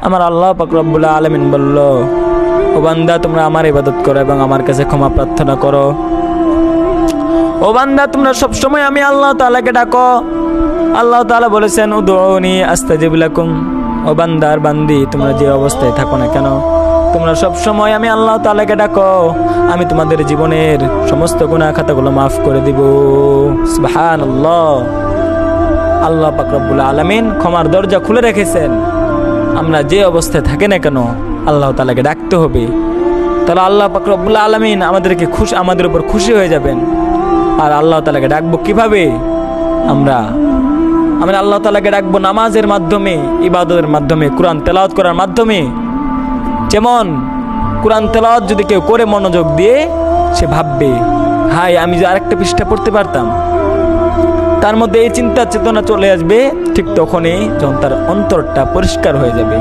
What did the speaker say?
আমার আল্লাহ পাক রব্বুল আলামিন বলল, ও বান্দা তোমরা আমার ইবাদত করো এবং আমার কাছে ক্ষমা প্রার্থনা করো। ও বান্দা তোমরা সবসময় আমি আল্লাহ তাআলাকে ডাকো। আল্লাহ তাআলা বলেছেন, উদউনি আস্তাজিব লাকুম। ও বান্দার বান্দি, তোমরা যে অবস্থায় থাকো না কেন, তোমরা সবসময় আমি আল্লাহ তাআলাকে ডাকো, আমি তোমাদের জীবনের সমস্ত গুনাহ খাতাগুলো মাফ করে দিব। সুবহানাল্লাহ। আল্লাহ পাক রব্বুল আলামিন ক্ষমার দরজা খুলে রেখেছেন। আমরা যে অবস্থায় থাকি না কেন আল্লাহ তাআলাকে ডাকতে হবে। তাহলে আল্লাহ পাক রব্বুল আলামিন আমাদের উপর খুশি হয়ে যাবেন। আর আল্লাহ তাআলাকে ডাকবো কিভাবে? আমরা আল্লাহ তাআলাকে ডাকবো নামাজের মাধ্যমে, ইবাদতের মাধ্যমে, কোরআন তেলাওয়াত করার মাধ্যমে। যেমন কোরআন তেলাওয়াত যদি কেউ করে মনোযোগ দিয়ে, সে ভাববে, হাই আমি যে আরেকটা পৃষ্ঠা পড়তে পারতাম। তার মধ্যে এই চিন্তা চেতনা চলে আসবে ঠিক তখনই যখন তার অন্তরটা পরিষ্কার হয়ে যাবে।